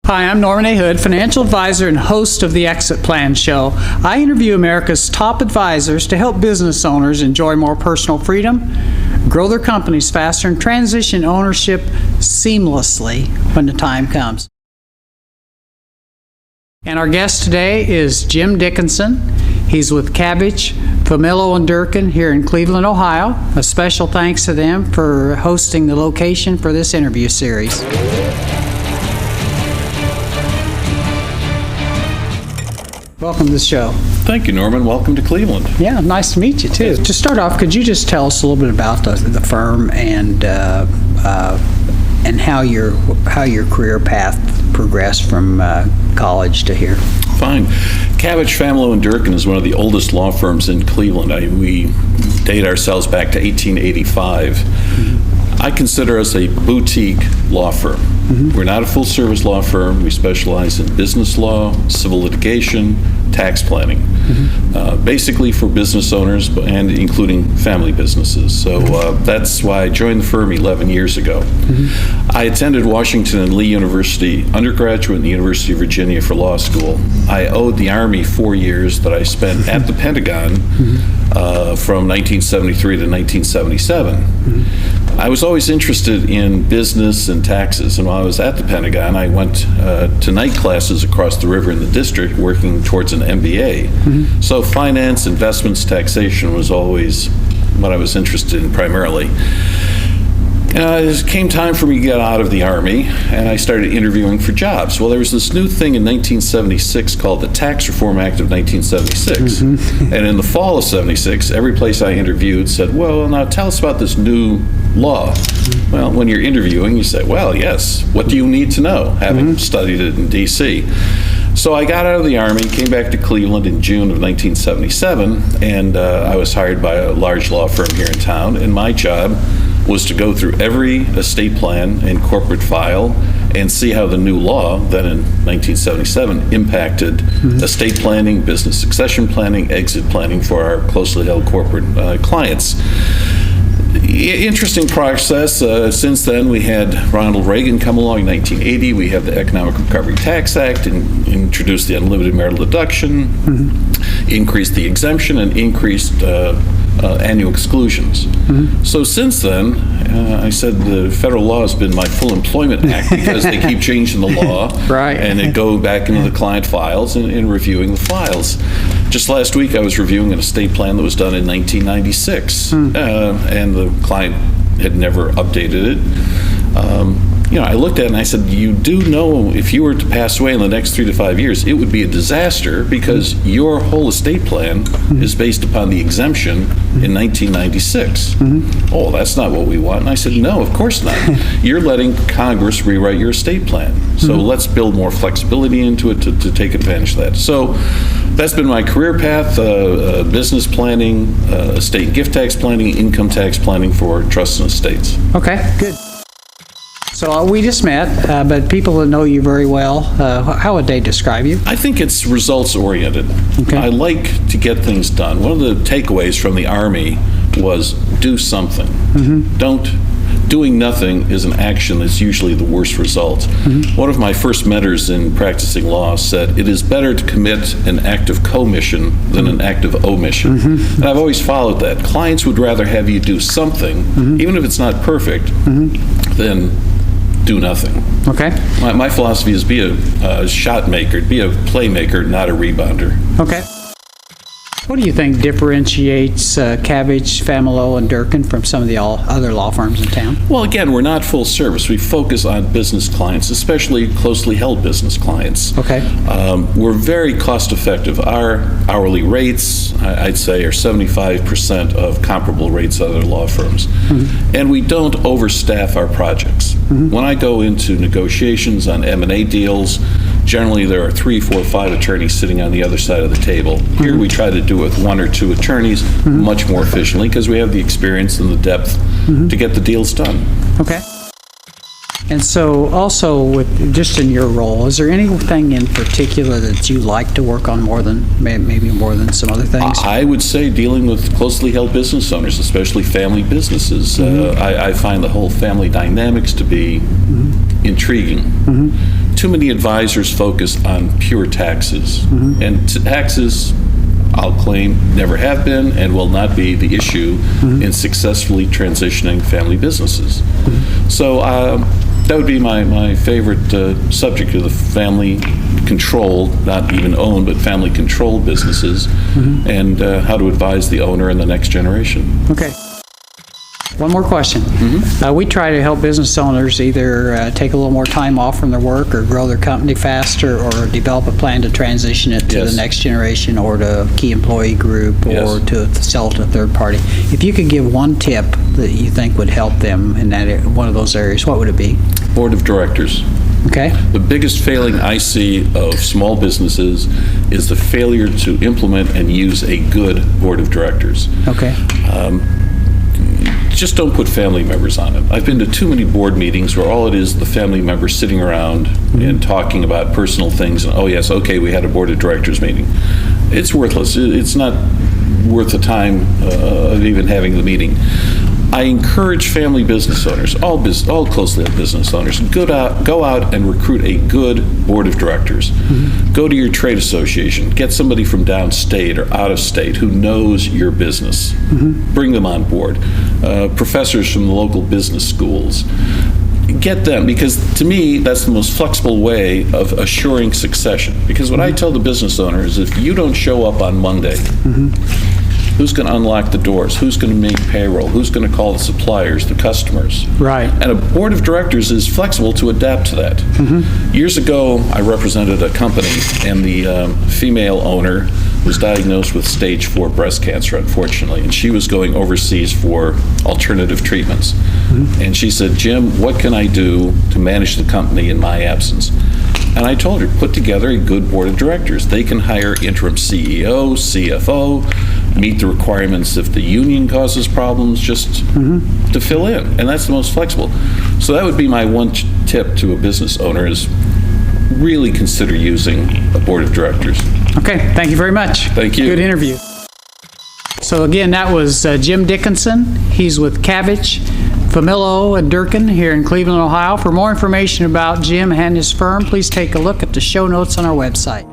Hi, I'm Norman A. Hood, financial advisor and host of the Exit Plan Show. I interview America's top advisors to help business owners enjoy more personal freedom, grow their companies faster, and transition ownership seamlessly when the time comes. And our guest today is Jim Dickinson. He's with Cavitch Familo Durkin here in Cleveland, Ohio. A special thanks to them for hosting the location for this interview series. Welcome to the show. Thank you, Norman. Welcome to Cleveland. Yeah, nice to meet you, too. To start off, could you just tell us a little bit about the firm and how your career path progressed from college to here? Fine. Cavitch Familo Durkin is one of the oldest law firms in Cleveland. We date ourselves back to 1885. Mm-hmm. I consider us a boutique law firm. Mm-hmm. We're not a full-service law firm. We specialize in business law, civil litigation, tax planning, basically for business owners and including family businesses. So that's why I joined the firm 11 years ago. Mm-hmm. I attended Washington and Lee University undergraduate and the University of Virginia for law school. I owed the Army 4 years that I spent at the Pentagon from 1973 to 1977. Mm-hmm. I was always interested in business and taxes, and while I was at the Pentagon, I went to night classes across the river in the district working towards an MBA. Mm-hmm. So finance, investments, taxation was always what I was interested in primarily. It came time for me to get out of the Army, and I started interviewing for jobs. Well, there was this new thing in 1976 called the Tax Reform Act of 1976. Mm-hmm. And in the fall of 76, every place I interviewed said, well, now tell us about this new law. Mm-hmm. Well, when you're interviewing, you say, well, yes, what do you need to know, having studied it in D.C.? So I got out of the Army, came back to Cleveland in June of 1977, and I was hired by a large law firm here in town, and my job was to go through every estate plan and corporate file and see how the new law, then in 1977, impacted estate planning, business succession planning, exit planning for our closely held corporate clients. Interesting process. Since then, we had Ronald Reagan come along in 1980. We had the Economic Recovery Tax Act and introduced the unlimited marital deduction, increased the exemption, and increased annual exclusions. So since then, I said the federal law has been my full employment act because they keep changing the law, right, and they go back into the client files and reviewing the files. Just last week, I was reviewing an estate plan that was done in 1996, and the client had never updated it. I looked at it and I said, you do know if you were to pass away in the next 3 to 5 years, it would be a disaster because your whole estate plan is based upon the exemption in 1996. Oh, that's not what we want. And I said, no, of course not. You're letting Congress rewrite your estate plan. So let's build more flexibility into it to take advantage of that. So that's been my career path, business planning, estate gift tax planning, income tax planning for trusts and estates. Okay, good. So we just met, but people that know you very well, how would they describe you? I think it's results-oriented. Okay. I like to get things done. One of the takeaways from the Army was do something. Doing nothing is an action that's usually the worst result. One of my first mentors in practicing law said, it is better to commit an act of commission than an act of omission. And I've always followed that. Clients would rather have you do something, even if it's not perfect, than do nothing. Okay. My philosophy is be a shot maker, be a playmaker, not a rebounder. Okay. What do you think differentiates Cavitch, Familo, and Durkin from some of the other law firms in town? Well, again, we're not full service. We focus on business clients, especially closely held business clients. Okay. We're very cost effective. Our hourly rates, I'd say, are 75% of comparable rates at other law firms. And we don't overstaff our projects. When I go into negotiations on M&A deals, generally there are 3, 4, 5 attorneys sitting on the other side of the table. Here we try to do it with 1 or 2 attorneys much more efficiently because we have the experience and the depth to get the deals done. Okay. And so also with just in your role, is there anything in particular that you like to work on more than maybe more than some other things? I would say dealing with closely held business owners, especially family businesses. I find the whole family dynamics to be intriguing. too many advisors focus on pure taxes. And taxes, I'll claim, never have been and will not be the issue in successfully transitioning family businesses. So that would be my favorite subject of the family controlled, not even owned, but family controlled businesses, and how to advise the owner and the next generation. Okay. One more question. We try to help business owners either take a little more time off from their work or grow their company faster or develop a plan to transition it to the next generation or to a key employee group or to sell to a third party. If you could give one tip that you think would help them in that one of those areas, what would it be? Board of directors. Okay. The biggest failing I see of small businesses is the failure to implement and use a good board of directors. Okay. Just don't put family members on it. I've been to too many board meetings where all it is the family members sitting around and talking about personal things and, oh yes, okay, we had a board of directors meeting. It's worthless. It's not worth the time of even having the meeting. I encourage family business owners, all closely held business owners, go out and recruit a good board of directors. Go to your trade association, get somebody from downstate or out of state who knows your business. Bring them on board. Professors from the local business schools. Get them, because to me, that's the most flexible way of assuring succession. Because what I tell the business owner is if you don't show up on Monday, who's going to unlock the doors? Who's going to make payroll? Who's going to call the suppliers, the customers? Right. And a board of directors is flexible to adapt to that. Years ago, I represented a company, and the female owner was diagnosed with stage 4 breast cancer, unfortunately, and she was going overseas for alternative treatments. And she said, Jim, what can I do to manage the company in my absence? And I told her, put together a good board of directors. They can hire interim CEO, CFO, meet the requirements if the union causes problems, just to fill in. And that's the most flexible. So that would be my one tip to a business owner is really consider using a board of directors. Okay, thank you very much. Thank you. Good interview. So again, that was Jim Dickinson. He's with Cavitch Familo Durkin here in Cleveland, Ohio. For more information about Jim and his firm, please take a look at the show notes on our website.